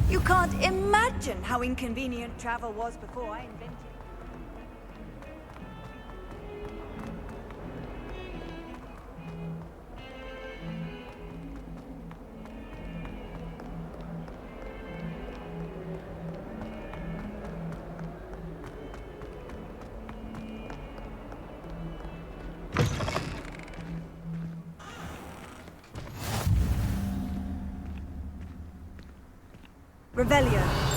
You can't imagine how inconvenient travel was before I invented it. Revelio.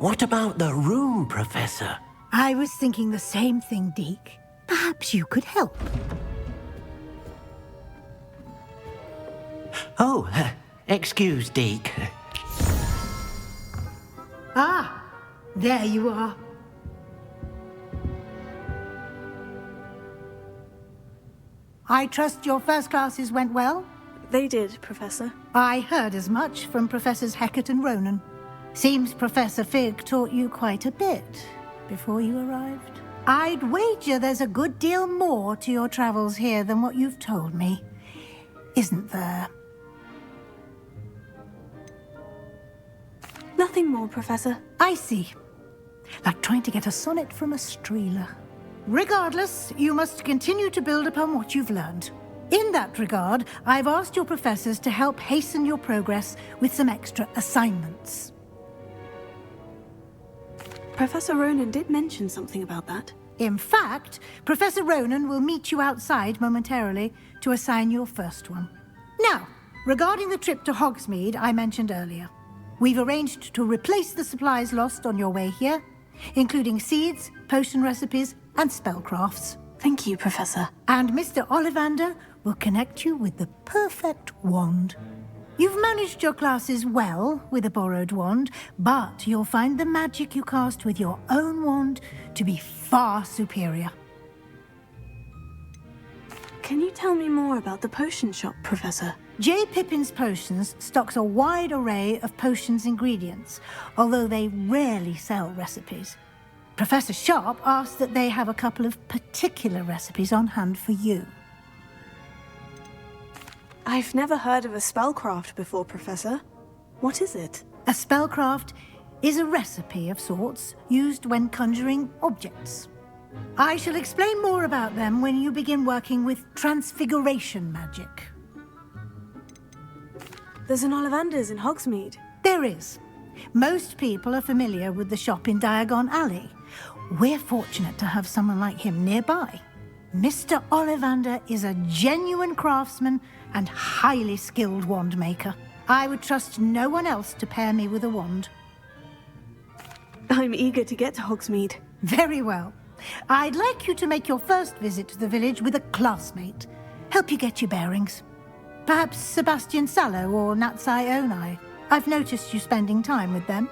What about the room, Professor? I was thinking the same thing, Deke. Perhaps you could help. Oh, excuse, Deke. Ah, there you are. I trust your first classes went well? They did, Professor. I heard as much from Professors Hecat and Ronan. Seems Professor Fig taught you quite a bit before you arrived. I'd wager there's a good deal more to your travels here than what you've told me, isn't there? Nothing more, Professor. I see. Like trying to get a sonnet from a streeler. Regardless, you must continue to build upon what you've learned. In that regard, I've asked your professors to help hasten your progress with some extra assignments. Professor Ronan did mention something about that. In fact, Professor Ronan will meet you outside momentarily to assign your first one. Now, regarding the trip to Hogsmeade I mentioned earlier, we've arranged to replace the supplies lost on your way here, including seeds, potion recipes, and spellcrafts. Thank you, Professor. And Mr. Ollivander will connect you with the perfect wand. You've managed your classes well with a borrowed wand, but you'll find the magic you cast with your own wand to be far superior. Can you tell me more about the potion shop, Professor? J. Pippin's Potions stocks a wide array of potions ingredients, although they rarely sell recipes. Professor Sharp asked that they have a couple of particular recipes on hand for you. I've never heard of a spellcraft before, Professor. What is it? A spellcraft is a recipe of sorts used when conjuring objects. I shall explain more about them when you begin working with transfiguration magic. There's an Ollivander's in Hogsmeade. There is. Most people are familiar with the shop in Diagon Alley. We're fortunate to have someone like him nearby. Mr. Ollivander is a genuine craftsman and highly skilled wand maker. I would trust no one else to pair me with a wand. I'm eager to get to Hogsmeade. Very well. I'd like you to make your first visit to the village with a classmate. Help you get your bearings. Perhaps Sebastian Sallow or Natsai Onai. I've noticed you spending time with them.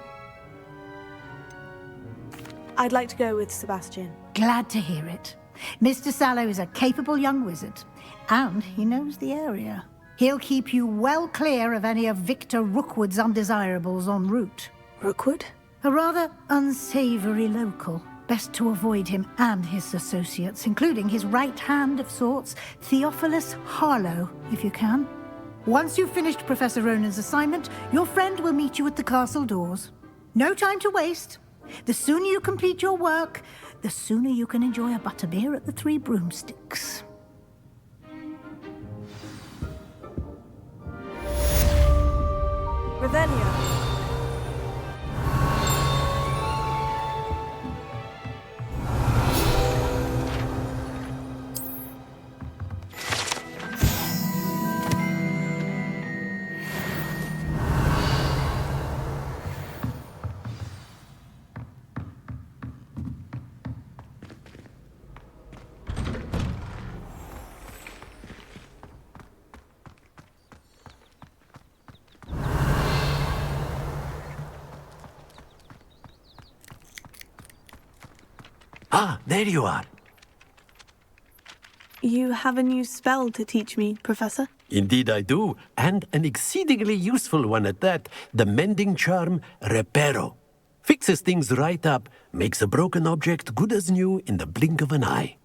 I'd like to go with Sebastian. Glad to hear it. Mr. Sallow is a capable young wizard, and he knows the area. He'll keep you well clear of any of Victor Rookwood's undesirables en route. Rookwood? A rather unsavory local. Best to avoid him and his associates, including his right hand of sorts, Theophilus Harlow, if you can. Once you've finished Professor Ronan's assignment, your friend will meet you at the castle doors. No time to waste. The sooner you complete your work, the sooner you can enjoy a butterbeer at the Three Broomsticks. Revelio. Ah, there you are. You have a new spell to teach me, Professor? Indeed I do, and an exceedingly useful one at that. The mending charm, Reparo. Fixes things right up, makes a broken object good as new in the blink of an eye.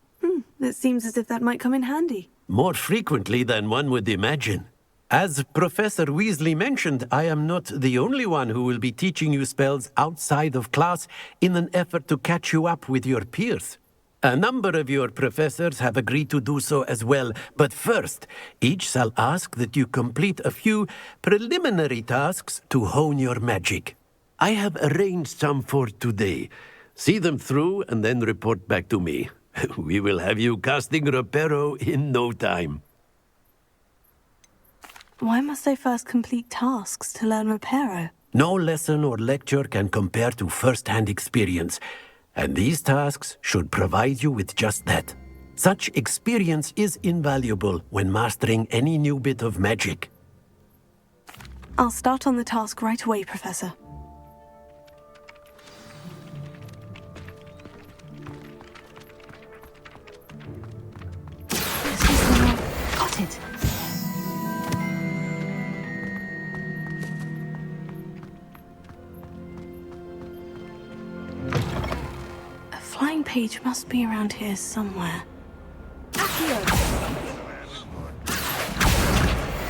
It seems as if that might come in handy. More frequently than one would imagine. As Professor Weasley mentioned, I am not the only one who will be teaching you spells outside of class in an effort to catch you up with your peers. A number of your professors have agreed to do so as well, but first, each shall ask that you complete a few preliminary tasks to hone your magic. I have arranged some for today. See them through and then report back to me. We will have you casting Reparo in no time. Why must I first complete tasks to learn Reparo? No lesson or lecture can compare to first-hand experience, and these tasks should provide you with just that. Such experience is invaluable when mastering any new bit of magic. I'll start on the task right away, Professor. Got it. A flying page must be around here somewhere.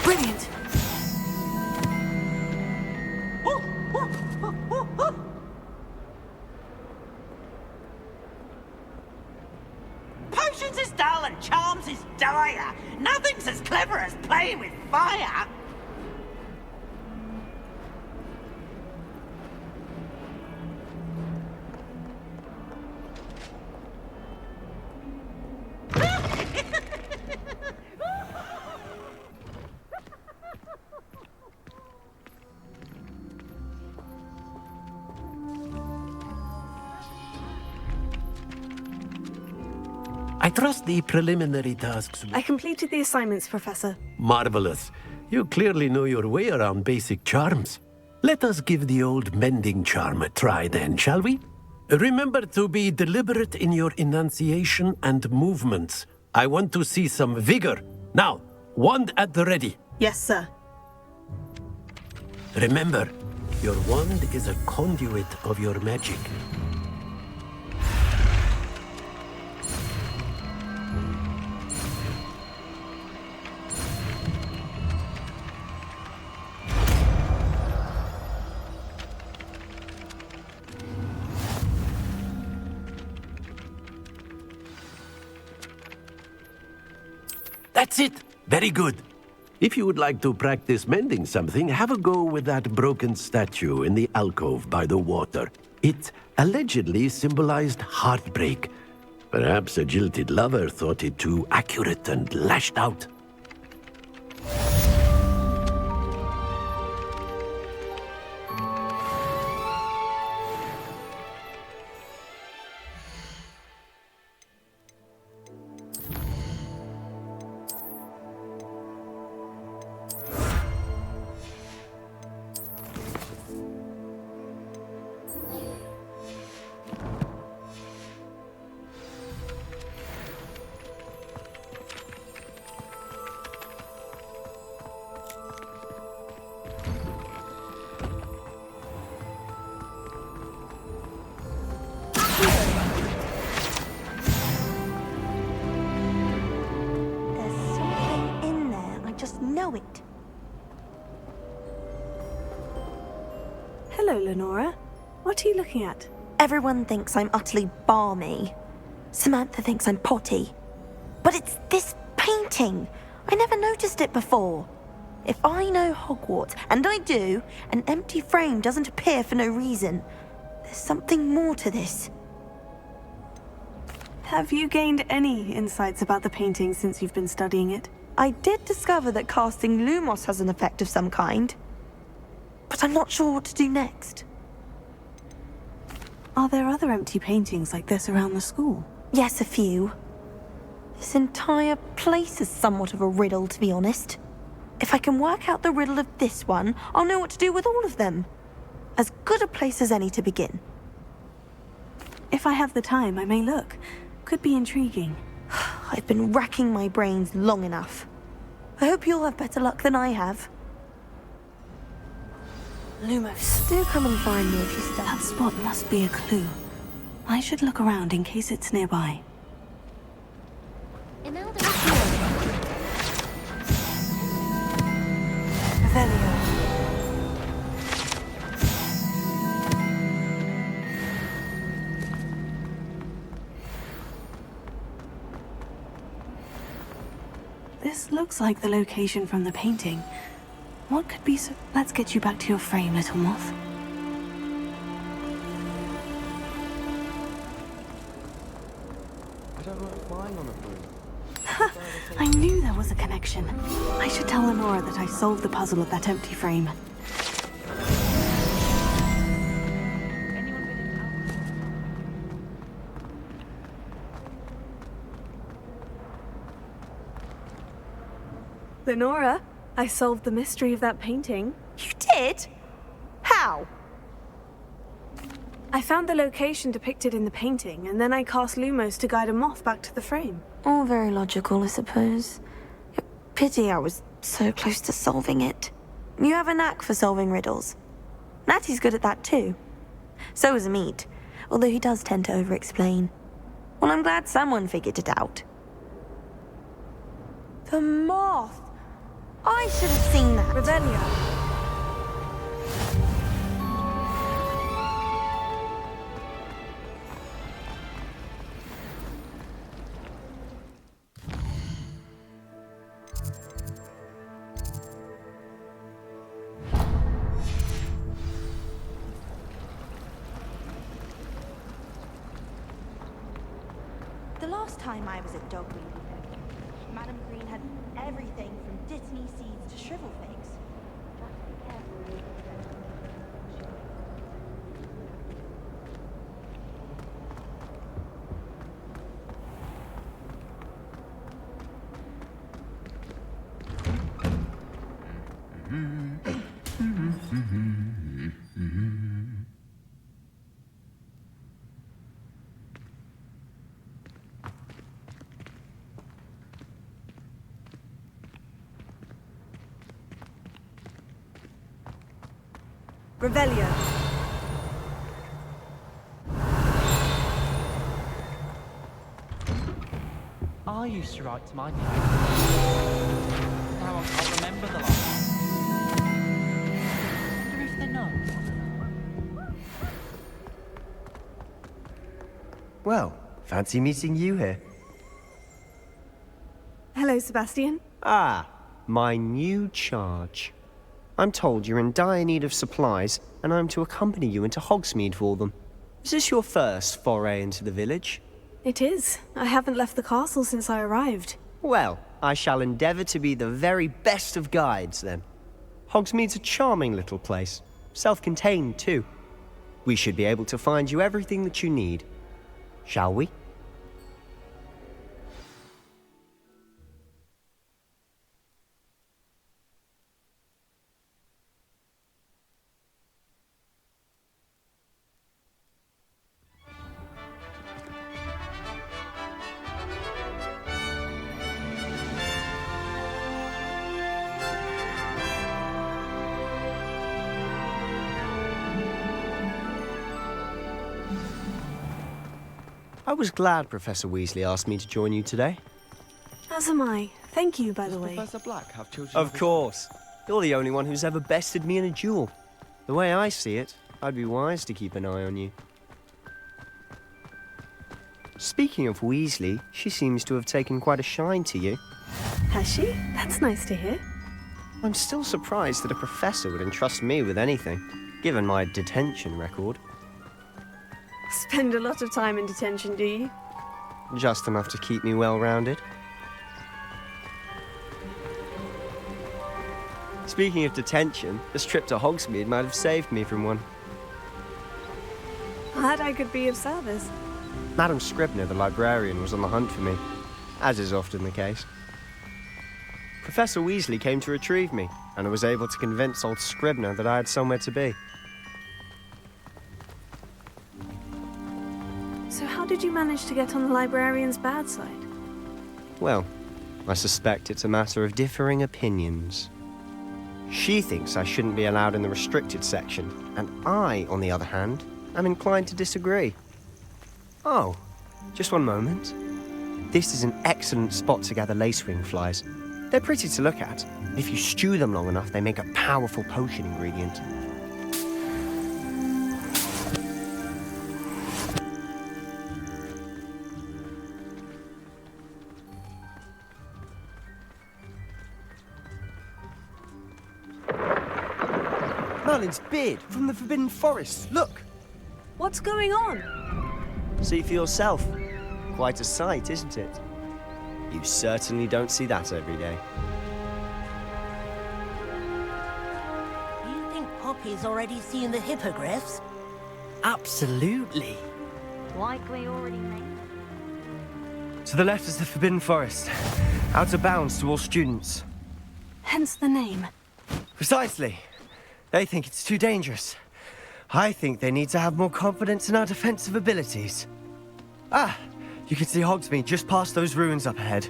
Brilliant! Potions is dull and charms is dire. Nothing's as clever as playing with fire. I trust the preliminary tasks. I completed the assignments, Professor. Marvelous. You clearly know your way around basic charms. Let us give the old mending charm a try then, shall we? Remember to be deliberate in your enunciation and movements. I want to see some vigor. Now, wand at the ready. Yes, sir. Remember, your wand is a conduit of your magic. That's it! Very good. If you would like to practice mending something, have a go with that broken statue in the alcove by the water. It allegedly symbolized heartbreak. Perhaps a jilted lover thought it too accurate and lashed out. There's something in there. I just know it. Hello, Lenora. What are you looking at? Everyone thinks I'm utterly balmy. Samantha thinks I'm potty. But it's this painting. I never noticed it before. If I know Hogwarts, and I do, an empty frame doesn't appear for no reason. There's something more to this. Have you gained any insights about the painting since you've been studying it? I did discover that casting Lumos has an effect of some kind. But I'm not sure what to do next. Are there other empty paintings like this around the school? Yes, a few. This entire place is somewhat of a riddle, to be honest. If I can work out the riddle of this one, I'll know what to do with all of them. As good a place as any to begin. If I have the time, I may look. Could be intriguing. I've been racking my brains long enough. I hope you'll have better luck than I have. Lumos, do come and find me if you start. That spot must be a clue. I should look around in case it's nearby. Revelio. This looks like the location from the painting. What could be so... Let's get you back to your frame, little moth. I don't like lying on a broom. I knew there was a connection. I should tell Lenora that I solved the puzzle of that empty frame. Lenora, I solved the mystery of that painting. You did? How? I found the location depicted in the painting, and then I cast Lumos to guide a moth back to the frame. All very logical, I suppose. Pity I was so close to solving it. You have a knack for solving riddles. Natty's good at that too. So is Meat, although he does tend to over-explain. Well, I'm glad someone figured it out. The moth! I should have seen that. Revelio. The last time I was at Dogmeade, Madam Green had everything from Dittany seeds to shrivel figs. Revelio. I used to write to my dad. Now I can't remember the last. I wonder if they know. Well, fancy meeting you here. Hello, Sebastian. Ah, my new charge. I'm told you're in dire need of supplies, and I'm to accompany you into Hogsmeade for them. Is this your first foray into the village? It is. I haven't left the castle since I arrived. Well, I shall endeavour to be the very best of guides, then. Hogsmeade's a charming little place. Self-contained, too. We should be able to find you everything that you need. Shall we? I was glad Professor Weasley asked me to join you today. As am I. Thank you, by the way. Professor Black have children? Of course. You're the only one who's ever bested me in a duel. The way I see it, I'd be wise to keep an eye on you. Speaking of Weasley, she seems to have taken quite a shine to you. Has she? That's nice to hear. I'm still surprised that a professor would entrust me with anything, given my detention record. Spend a lot of time in detention, do you? Just enough to keep me well-rounded. Speaking of detention, this trip to Hogsmeade might have saved me from one. Glad I could be of service. Madam Scribner, the librarian, was on the hunt for me, as is often the case. Professor Weasley came to retrieve me, and I was able to convince old Scribner that I had somewhere to be. did you manage to get on the librarian's bad side? Well, I suspect it's a matter of differing opinions. She thinks I shouldn't be allowed in the restricted section, and I, on the other hand, am inclined to disagree. Oh, just one moment. This is an excellent spot to gather lacewing flies. They're pretty to look at. If you stew them long enough, they make a powerful potion ingredient. Merlin's beard from the Forbidden Forest. Look! What's going on? See for yourself. Quite a sight, isn't it? You certainly don't see that every day. You think Poppy's already seen the hippogriffs? Absolutely. Like we already made them. To the left is the Forbidden Forest. Out of bounds to all students. Hence the name. Precisely. They think it's too dangerous. I think they need to have more confidence in our defensive abilities. Ah, you can see Hogsmeade just past those ruins up ahead.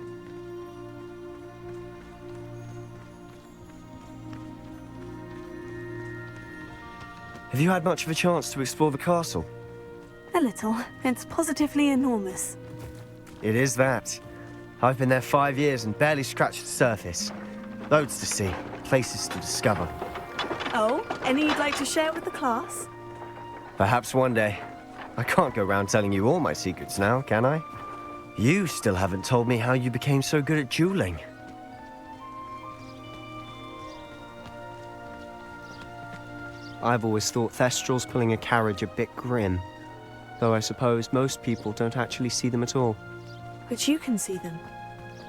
Have you had much of a chance to explore the castle? A little. It's positively enormous. It is that. I've been there 5 years and barely scratched the surface. Loads to see, places to discover. Oh, any you'd like to share with the class? Perhaps one day. I can't go around telling you all my secrets now, can I? You still haven't told me how you became so good at dueling. I've always thought Thestrals pulling a carriage a bit grim. Though I suppose most people don't actually see them at all. But you can see them.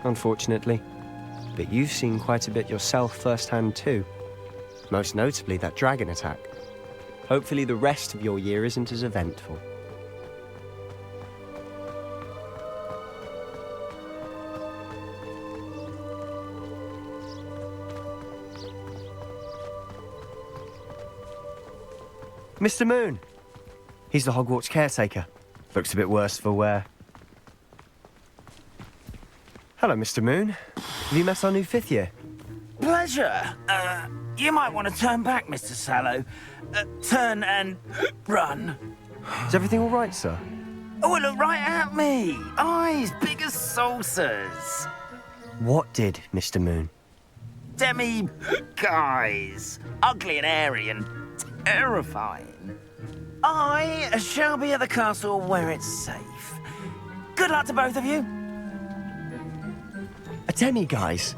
Unfortunately. But you've seen quite a bit yourself firsthand too. Most notably that dragon attack. Hopefully the rest of your year isn't as eventful. Mr. Moon! He's the Hogwarts caretaker. Looks a bit worse for wear. Hello, Mr. Moon. Have you met our new 5th year? Pleasure. You might want to turn back, Mr. Sallow. Turn and run. Is everything all right, sir? Oh, look right at me. Eyes big as saucers. What did, Mr. Moon? Guys. Ugly and airy and terrifying. I shall be at the castle where it's safe. Good luck to both of you. A demi-guise?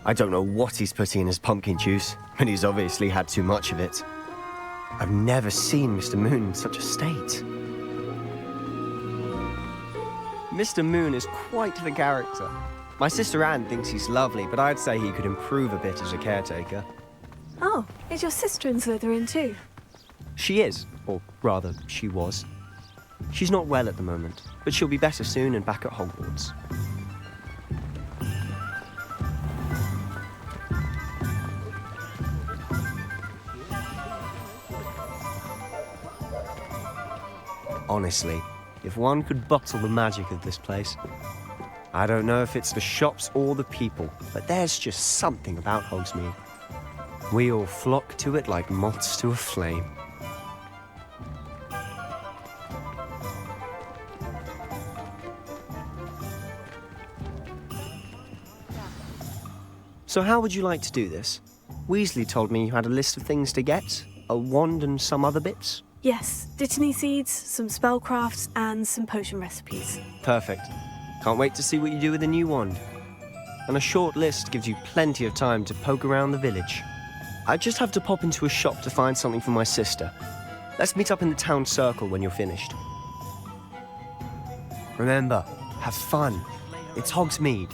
I don't know what he's putting in his pumpkin juice, but he's obviously had too much of it. I've never seen Mr. Moon in such a state. Mr. Moon is quite the character. My sister Anne thinks he's lovely, but I'd say he could improve a bit as a caretaker. Oh, is your sister in Slytherin too? She is, or rather, she was. She's not well at the moment, but she'll be better soon and back at Hogwarts. Honestly, if one could bottle the magic of this place. I don't know if it's the shops or the people, but there's just something about Hogsmeade. We all flock to it like moths to a flame. So how would you like to do this? Weasley told me you had a list of things to get, a wand and some other bits. Yes, Dittany seeds, some spellcrafts, and some potion recipes. Perfect. Can't wait to see what you do with the new wand. And a short list gives you plenty of time to poke around the village. I just have to pop into a shop to find something for my sister. Let's meet up in the town circle when you're finished. Remember, have fun. It's Hogsmeade.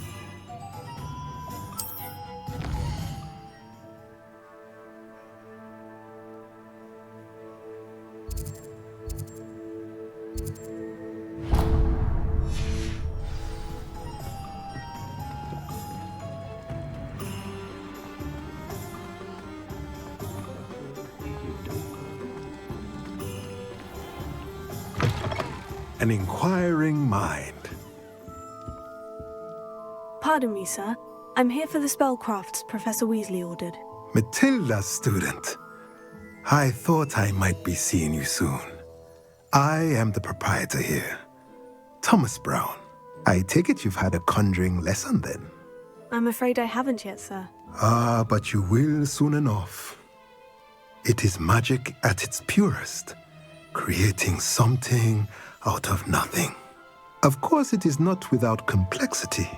an inquiring mind. Pardon me, sir. I'm here for the spellcrafts Professor Weasley ordered. Matilda, student. I thought I might be seeing you soon. I am the proprietor here, Thomas Brown. I take it you've had a conjuring lesson then? I'm afraid I haven't yet, sir. Ah, but you will soon enough. It is magic at its purest, creating something out of nothing. Of course, it is not without complexity,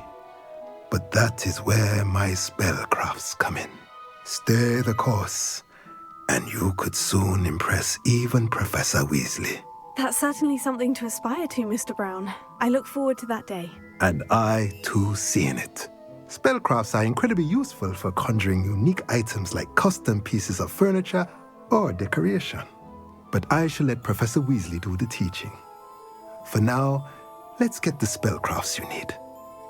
but that is where my spellcrafts come in. Stay the course, and you could soon impress even Professor Weasley. That's certainly something to aspire to, Mr. Brown. I look forward to that day. And I, too, seeing it. Spellcrafts are incredibly useful for conjuring unique items like custom pieces of furniture or decoration. But I shall let Professor Weasley do the teaching. For now, let's get the spellcrafts you need.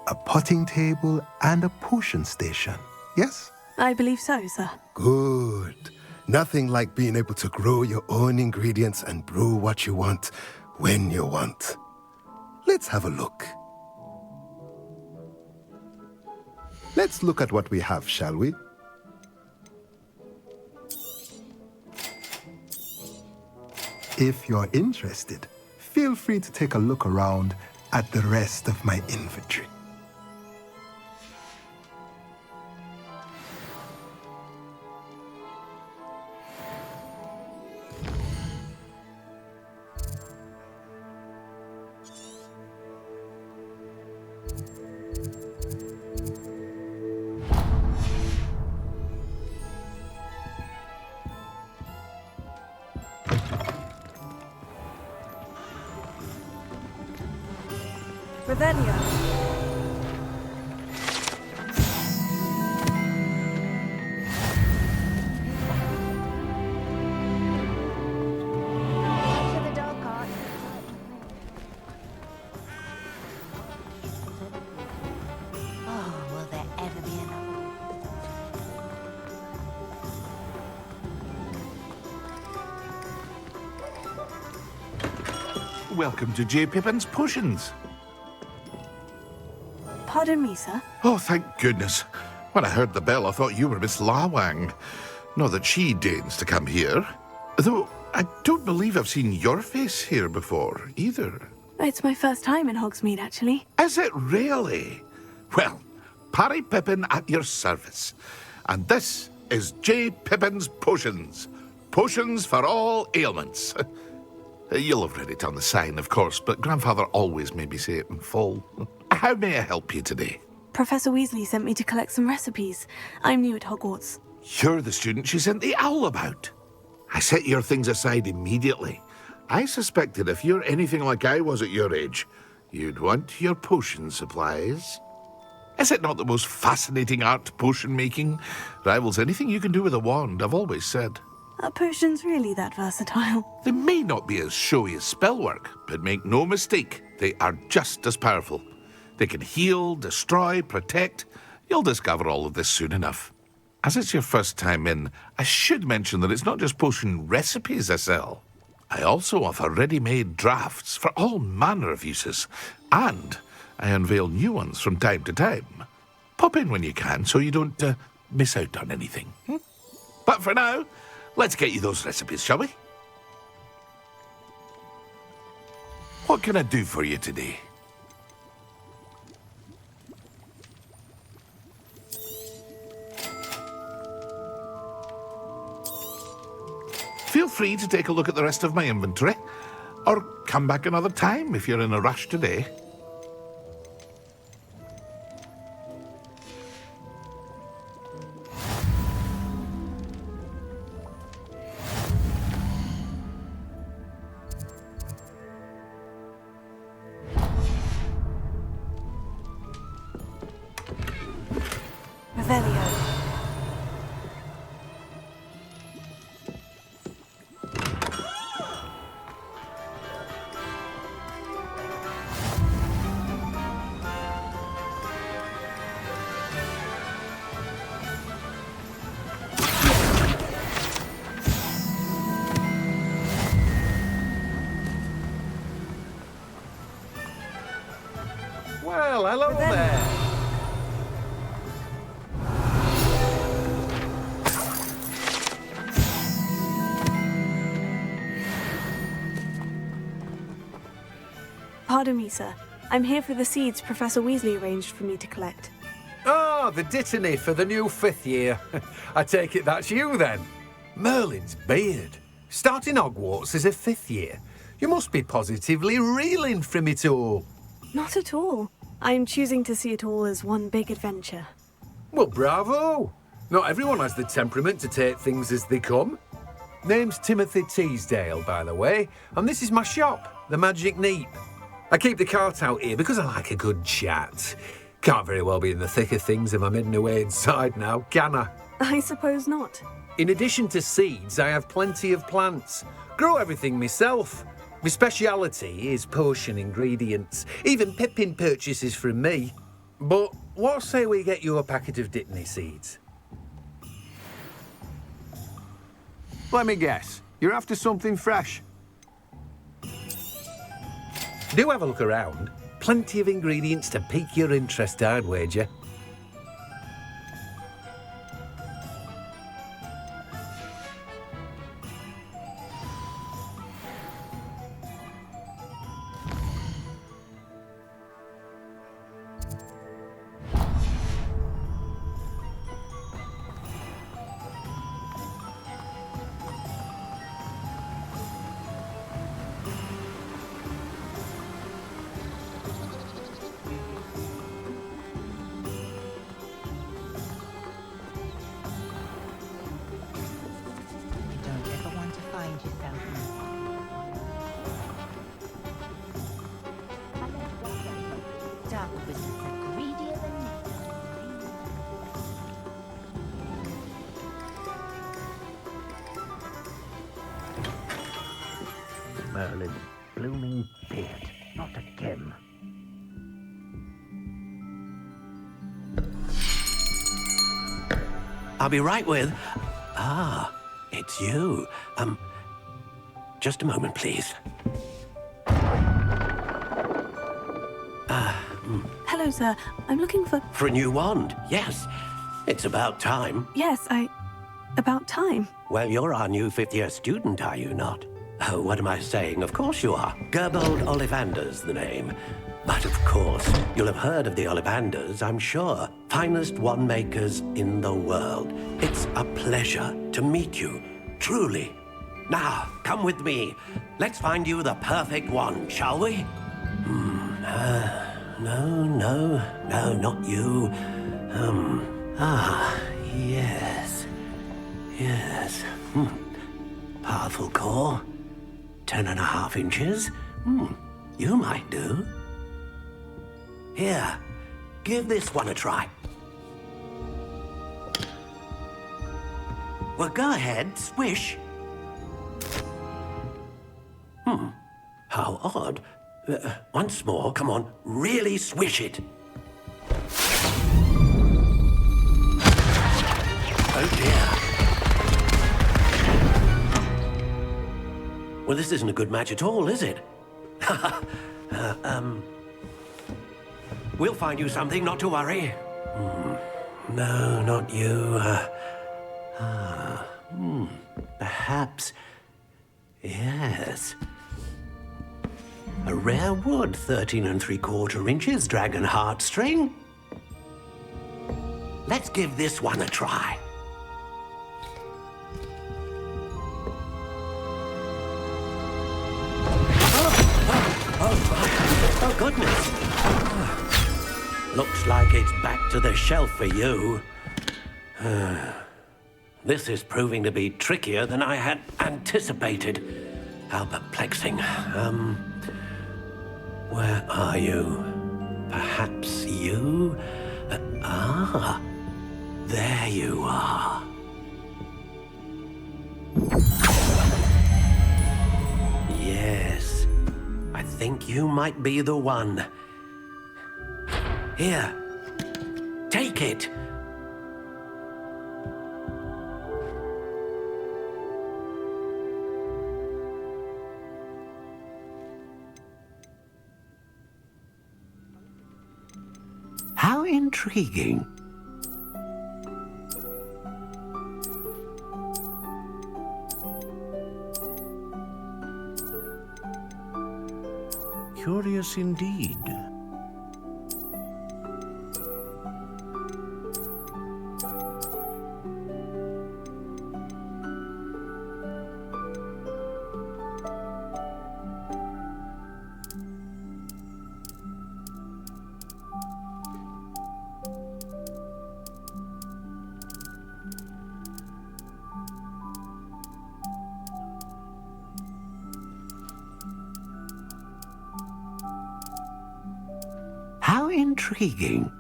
A potting table and a potion station, yes? I believe so, sir. Good. Nothing like being able to grow your own ingredients and brew what you want when you want. Let's have a look. Let's look at what we have, shall we? If you're interested, feel free to take a look around at the rest of my inventory. Revelio. To the dog cart. Oh, will there ever be another? Welcome to J. Pippin's Potions. Pardon me, sir. Oh, thank goodness. When I heard the bell, I thought you were Miss Lawang. Not that she deigns to come here. Though, I don't believe I've seen your face here before, either. It's my first time in Hogsmeade, actually. Is it really? Well, Parry Pippin at your service. And this is J. Pippin's Potions. Potions for all ailments. You'll have read it on the sign, of course, but Grandfather always made me say it in full. How may I help you today? Professor Weasley sent me to collect some recipes. I'm new at Hogwarts. You're the student she sent the owl about. I set your things aside immediately. I suspected if you're anything like I was at your age, you'd want your potion supplies. Is it not the most fascinating art, potion making? Rivals anything you can do with a wand, I've always said. Are potions really that versatile? They may not be as showy as spellwork, but make no mistake, they are just as powerful. They can heal, destroy, protect. You'll discover all of this soon enough. As it's your first time in, I should mention that it's not just potion recipes I sell. I also offer ready-made drafts for all manner of uses, and I unveil new ones from time to time. Pop in when you can so you don't miss out on anything. But for now, let's get you those recipes, shall we? What can I do for you today? Feel free to take a look at the rest of my inventory, or come back another time if you're in a rush today. Revelio. Well, hello there. Pardon me, sir. I'm here for the seeds Professor Weasley arranged for me to collect. Ah, the dittany for the new 5th year. I take it that's you, then. Merlin's beard. Starting Hogwarts as a 5th year. You must be positively reeling from it all. Not at all. I'm choosing to see it all as one big adventure. Well, bravo. Not everyone has the temperament to take things as they come. Name's Timothy Teasdale, by the way, and this is my shop, the Magic Neep. I keep the cart out here because I like a good chat. Can't very well be in the thick of things if I'm hidden away inside now, can I? I suppose not. In addition to seeds, I have plenty of plants. Grow everything myself. My speciality is potion ingredients. Even Pippin purchases from me. But what say we get you a packet of Dittany seeds? Let me guess. You're after something fresh. Do have a look around. Plenty of ingredients to pique your interest, I'd wager. You don't ever want to find yourself in dark wizards are greedier than Merlin's blooming beard, not again. I'll be right with... Ah, it's you. Just a moment, please. Hello, sir. I'm looking for... For a new wand, yes. It's about time. Yes, about time. Well, you're our new 5th-year student, are you not? Oh, what am I saying? Of course you are. Gerbold Ollivander's the name. But of course, you'll have heard of the Ollivanders, I'm sure. Finest wand makers in the world. It's a pleasure to meet you, truly. Now, come with me. Let's find you the perfect wand, shall we? No, not you. Yes. Powerful core. 10.5 inches. You might do. Here, give this one a try. Well, go ahead, swish. How odd. Once more, come on, really swish it. Oh dear. Well, this isn't a good match at all, is it? We'll find you something, not to worry. No, not you. Perhaps... Yes. A rare wood, 13 3/4 inches, dragon heartstring. Let's give this one a try. Oh, goodness. Looks like it's back to the shelf for you. This is proving to be trickier than I had anticipated. How perplexing. Where are you? Perhaps you? There you are. Yes, I think you might be the one. Here, take it. intriguing. Curious indeed. How intriguing.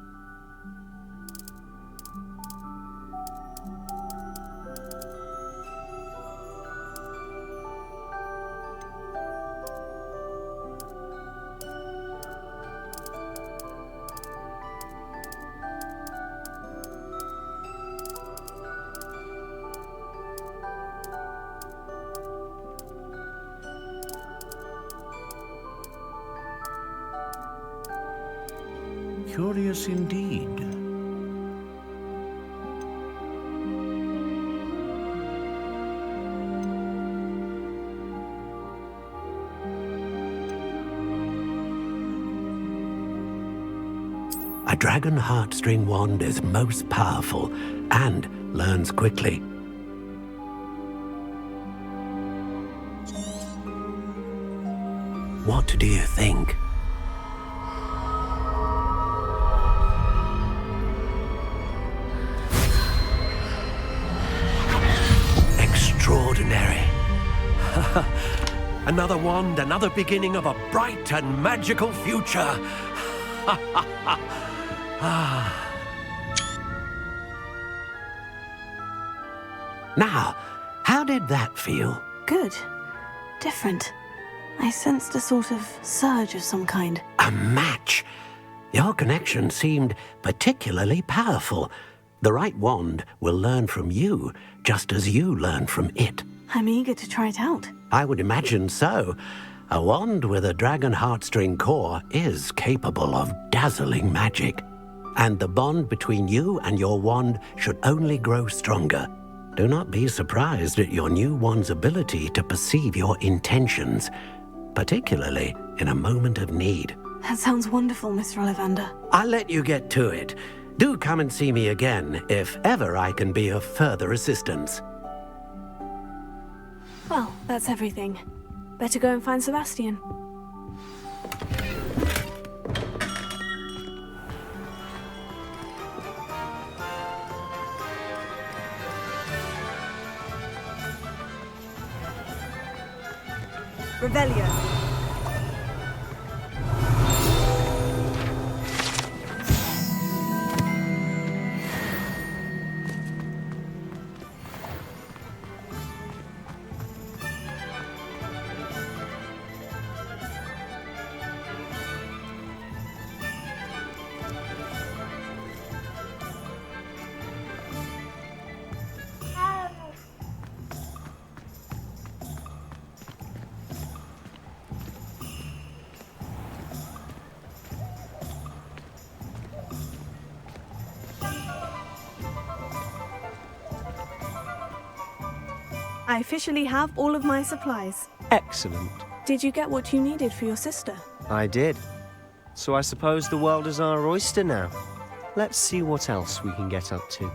Curious indeed. A dragon heartstring wand is most powerful and learns quickly. What do you think? Extraordinary. Another wand, another beginning of a bright and magical future. Now, how did that feel? Good. Different. I sensed a sort of surge of some kind. A match. Your connection seemed particularly powerful. The right wand will learn from you, just as you learn from it. I'm eager to try it out. I would imagine so. A wand with a dragon heartstring core is capable of dazzling magic. And the bond between you and your wand should only grow stronger. Do not be surprised at your new wand's ability to perceive your intentions, particularly in a moment of need. That sounds wonderful, Mr. Ollivander. I'll let you get to it. Do come and see me again if ever I can be of further assistance. Well, that's everything. Better go and find Sebastian. Revelio. I officially have all of my supplies. Excellent. Did you get what you needed for your sister? I did. So I suppose the world is our oyster now. Let's see what else we can get up to.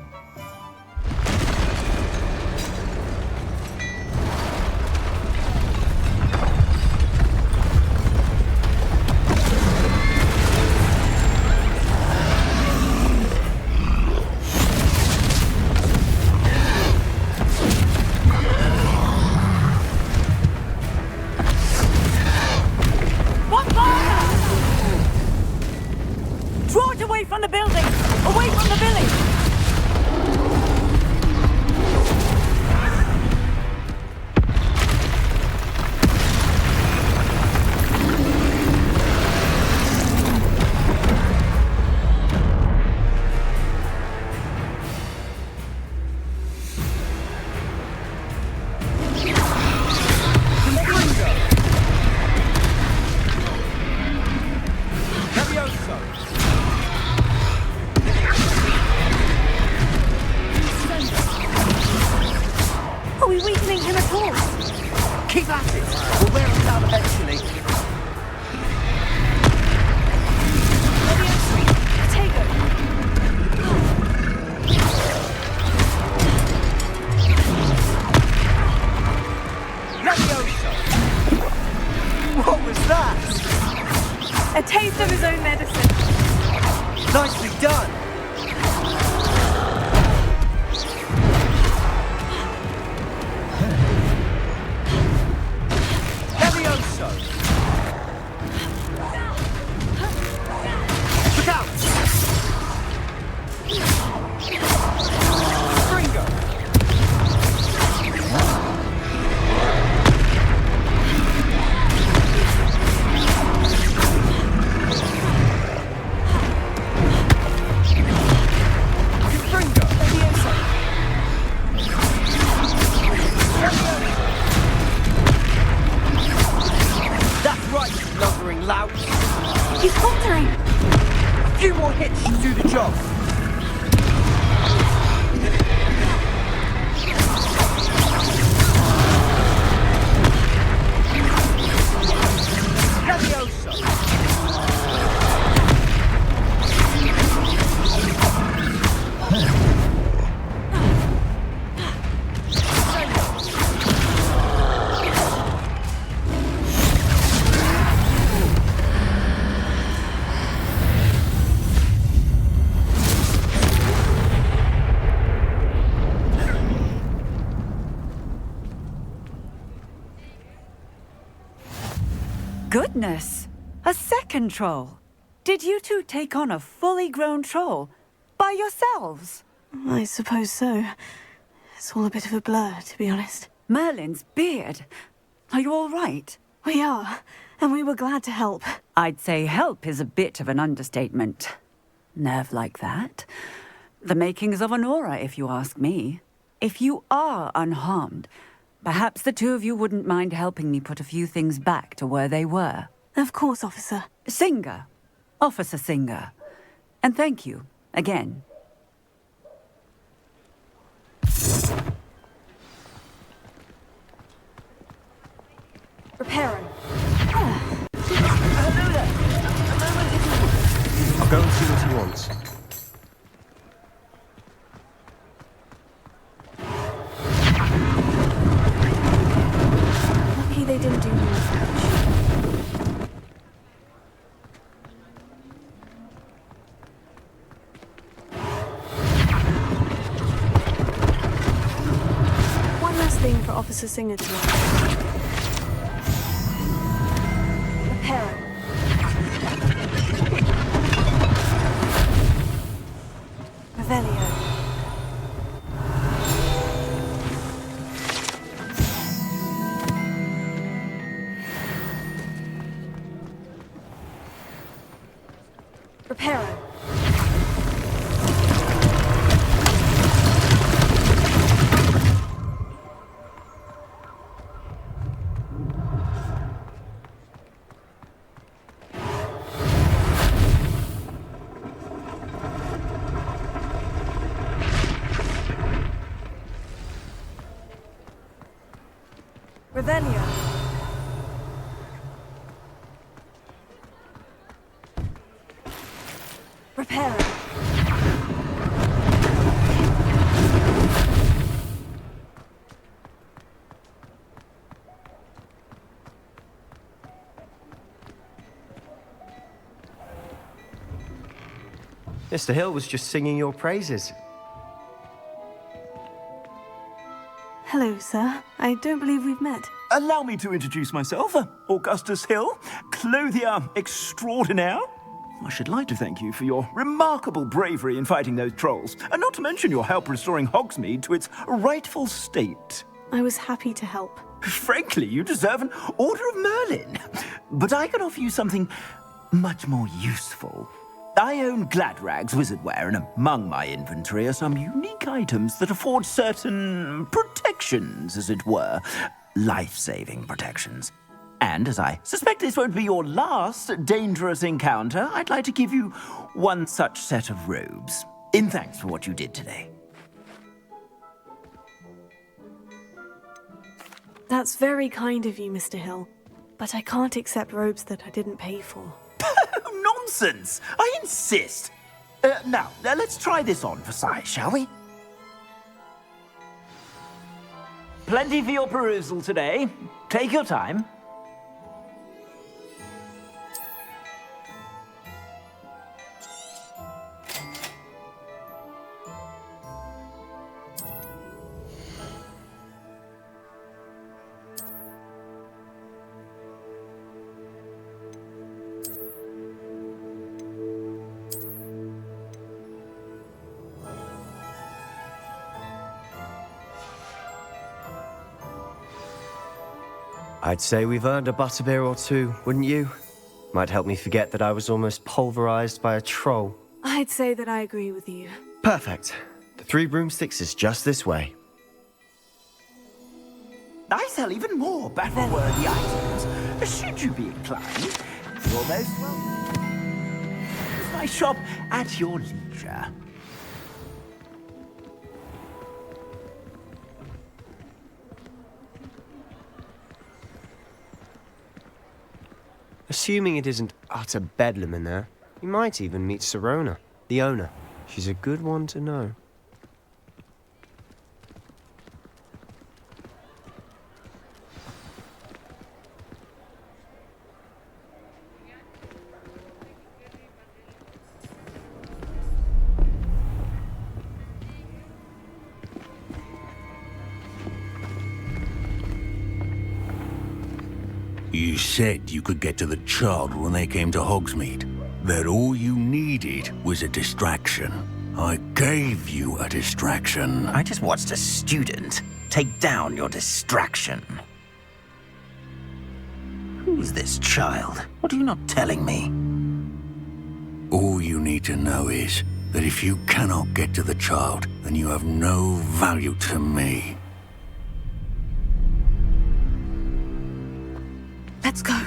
From the building! Away from the village! done! Levioso! Look out! Stringo! That's right, you blubbering lout! He's faltering! A few more hits should do the job! Levioso! Goodness! A second troll! Did you two take on a fully grown troll? By yourselves? I suppose so. It's all a bit of a blur, to be honest. Merlin's beard. Are you all right? We are, and we were glad to help. I'd say help is a bit of an understatement. Nerve like that. The makings of an aura, if you ask me. If you are unharmed, perhaps the two of you wouldn't mind helping me put a few things back to where they were. Of course, officer. Singer. Officer Singer. And thank you, again. Repairing. I'll go and see what he wants. Lucky they didn't do more damage. One last thing for Officer Singer to learn. Repairing. Revelio. Repairing. Revelio. Repairing. Mr. Hill was just singing your praises. Hello, sir. I don't believe we've met. Allow me to introduce myself, Augustus Hill, clothier extraordinaire. I should like to thank you for your remarkable bravery in fighting those trolls, and not to mention your help restoring Hogsmeade to its rightful state. I was happy to help. Frankly, you deserve an Order of Merlin. But I can offer you something much more useful. I own Gladrag's wizardware, and among my inventory are some unique items that afford certain protections, as it were. Life-saving protections. And as I suspect this won't be your last dangerous encounter, I'd like to give you one such set of robes, in thanks for what you did today. That's very kind of you, Mr. Hill. But I can't accept robes that I didn't pay for. Nonsense! I insist! Now, let's try this on for size, shall we? Plenty for your perusal today. Take your time. I'd say we've earned a butterbeer or two, wouldn't you? Might help me forget that I was almost pulverized by a troll. I'd say that I agree with you. Perfect. The Three Broomsticks is just this way. I sell even more battle-worthy items, should you be inclined. You're most welcome. It's my shop at your leisure. Assuming it isn't utter bedlam in there, you might even meet Sirona, the owner. She's a good one to know. You said you could get to the child when they came to Hogsmeade. That all you needed was a distraction. I gave you a distraction. I just watched a student take down your distraction. Who's this child? What are you not telling me? All you need to know is that if you cannot get to the child, then you have no value to me. Let's go.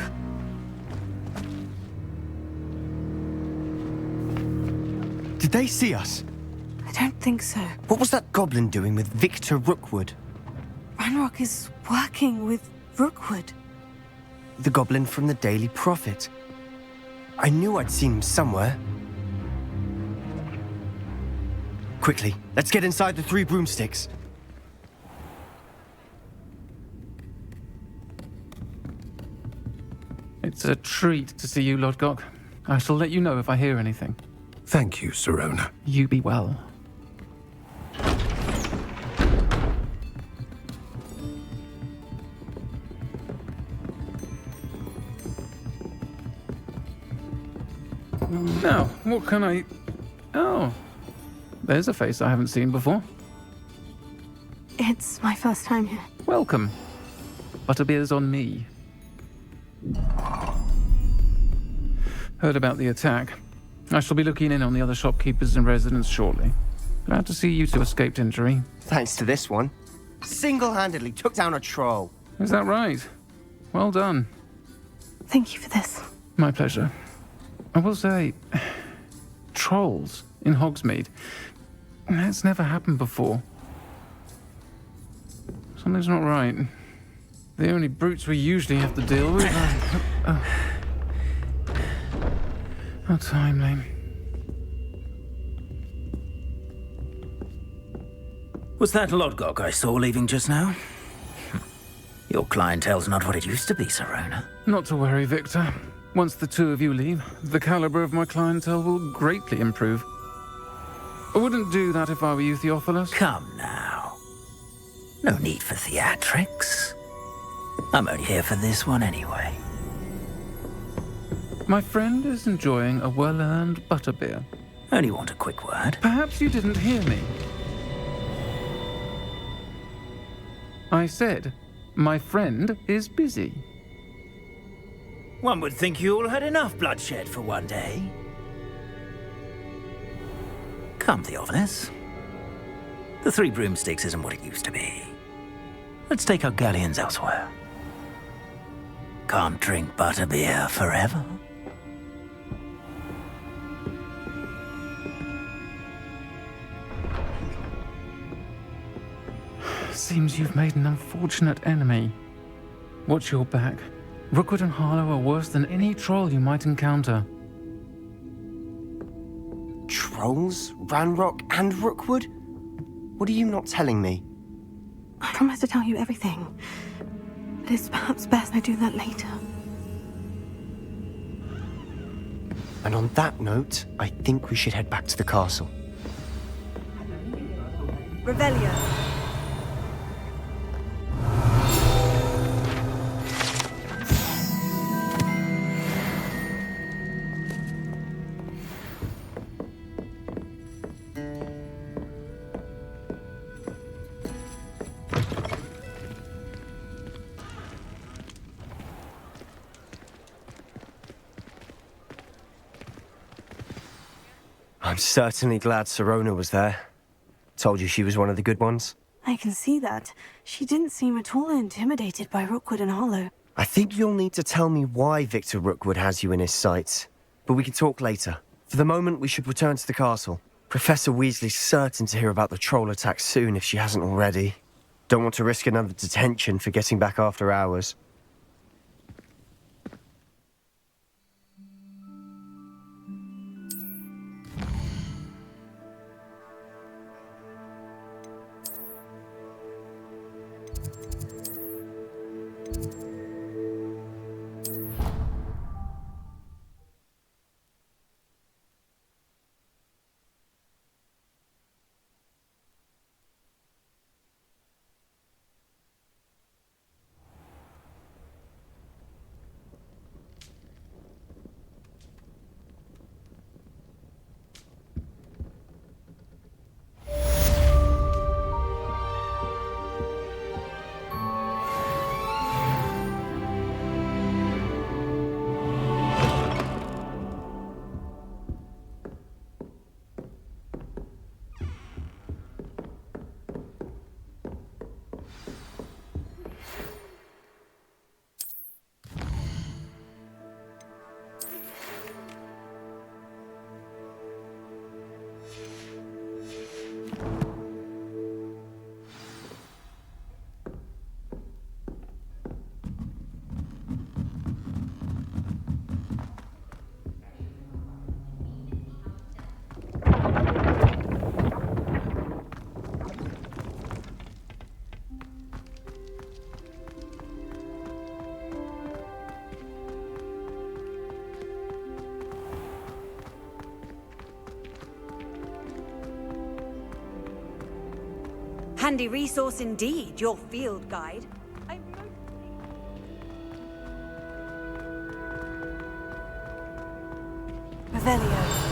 Did they see us? I don't think so. What was that goblin doing with Victor Rookwood? Ranrock is working with Rookwood. The goblin from the Daily Prophet. I knew I'd seen him somewhere. Quickly, let's get inside the Three Broomsticks. It's a treat to see you, Lodgok. I shall let you know if I hear anything. Thank you, Sirona. You be well. Now, what can I... Oh, there's a face I haven't seen before. It's my first time here. Welcome. Butterbeer's on me. Heard about the attack. I shall be looking in on the other shopkeepers and residents shortly. Glad to see you two escaped injury. Thanks to this one. Single-handedly took down a troll. Is that right? Well done. Thank you for this. My pleasure. I will say, trolls in Hogsmeade. That's never happened before. Something's not right. The only brutes we usually have to deal with are... How timely. Was that Lodgok I saw leaving just now? Your clientele's not what it used to be, Sirona. Not to worry, Victor. Once the two of you leave, the caliber of my clientele will greatly improve. I wouldn't do that if I were you, Theophilus. Come now. No need for theatrics. I'm only here for this one anyway. My friend is enjoying a well-earned butterbeer. Only want a quick word. Perhaps you didn't hear me. I said, my friend is busy. One would think you all had enough bloodshed for one day. Come, Theophilus. The Three Broomsticks isn't what it used to be. Let's take our galleons elsewhere. Can't drink butterbeer forever. Seems you've made an unfortunate enemy. Watch your back. Rookwood and Harlow are worse than any troll you might encounter. Trolls? Ranrock and Rookwood? What are you not telling me? I promise to tell you everything. But it's perhaps best I do that later. And on that note, I think we should head back to the castle. Revelio. I'm certainly glad Sirona was there. Told you she was one of the good ones. I can see that. She didn't seem at all intimidated by Rookwood and Hollow. I think you'll need to tell me why Victor Rookwood has you in his sights. But we can talk later. For the moment, we should return to the castle. Professor Weasley's certain to hear about the troll attack soon if she hasn't already. Don't want to risk another detention for getting back after hours. Handy resource indeed, your field guide. Revelio.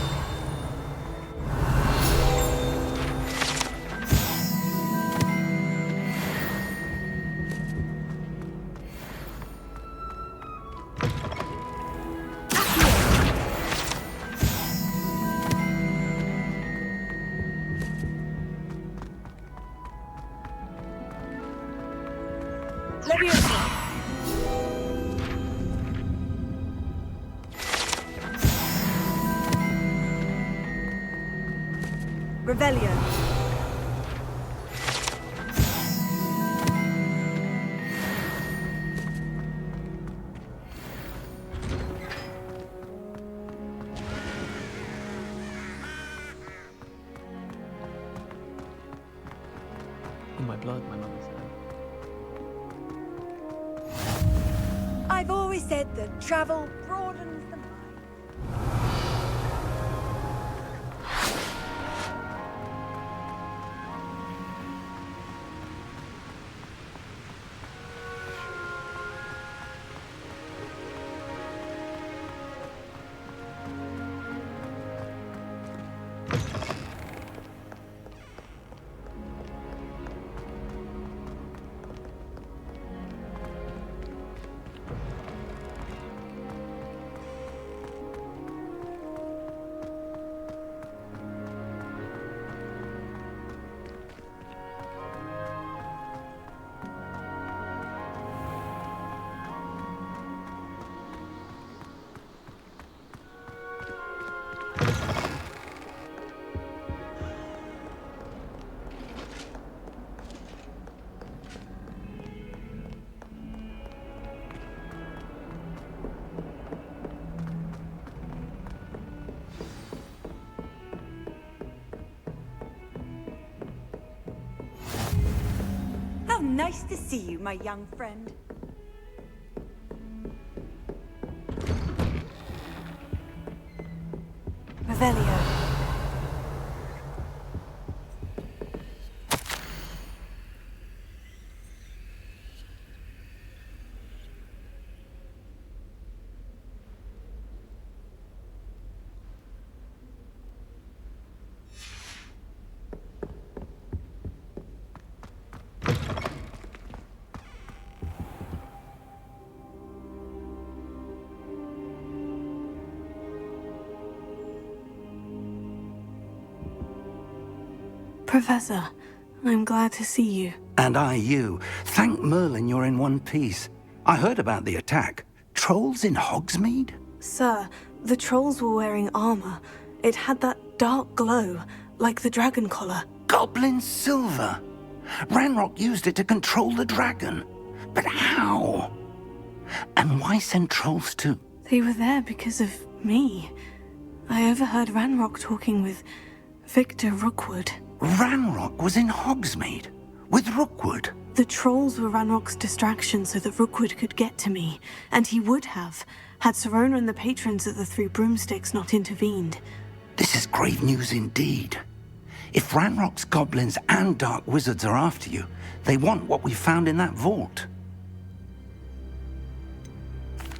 Revelio. In my blood, my mother said. I've always said that travel broadens the mind. How nice to see you, my young friend. Revelio. Professor, I'm glad to see you. And I you. Thank Merlin you're in one piece. I heard about the attack. Trolls in Hogsmeade? Sir, the trolls were wearing armor. It had that dark glow, like the dragon collar. Goblin silver! Ranrock used it to control the dragon. But how? And why send trolls to... They were there because of me. I overheard Ranrock talking with Victor Rookwood. Ranrock was in Hogsmeade? With Rookwood? The trolls were Ranrock's distraction so that Rookwood could get to me. And he would have, had Serona and the patrons of the Three Broomsticks not intervened. This is grave news indeed. If Ranrock's goblins and dark wizards are after you, they want what we found in that vault.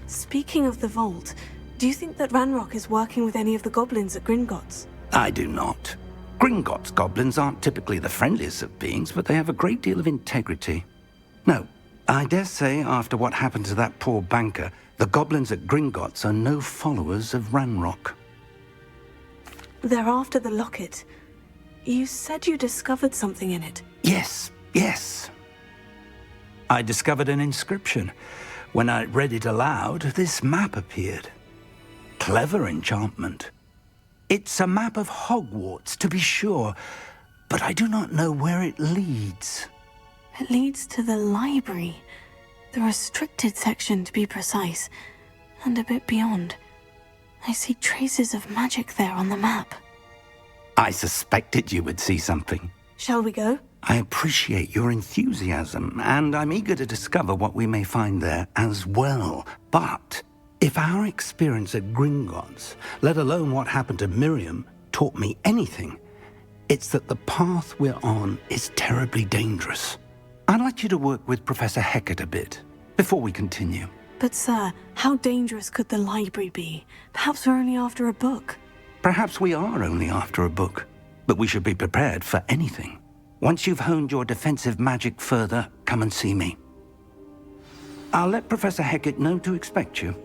Speaking of the vault, do you think that Ranrock is working with any of the goblins at Gringotts? I do not. Gringotts goblins aren't typically the friendliest of beings, but they have a great deal of integrity. No, I dare say after what happened to that poor banker, the goblins at Gringotts are no followers of Ranrock. They're after the locket. You said you discovered something in it. Yes. I discovered an inscription. When I read it aloud, this map appeared. Clever enchantment. It's a map of Hogwarts, to be sure, but I do not know where it leads. It leads to the library. The restricted section, to be precise, and a bit beyond. I see traces of magic there on the map. I suspected you would see something. Shall we go? I appreciate your enthusiasm, and I'm eager to discover what we may find there as well. But if our experience at Gringotts, let alone what happened to Miriam, taught me anything, it's that the path we're on is terribly dangerous. I'd like you to work with Professor Hecat a bit before we continue. But sir, how dangerous could the library be? Perhaps we're only after a book. Perhaps we are only after a book, but we should be prepared for anything. Once you've honed your defensive magic further, come and see me. I'll let Professor Hecat know to expect you.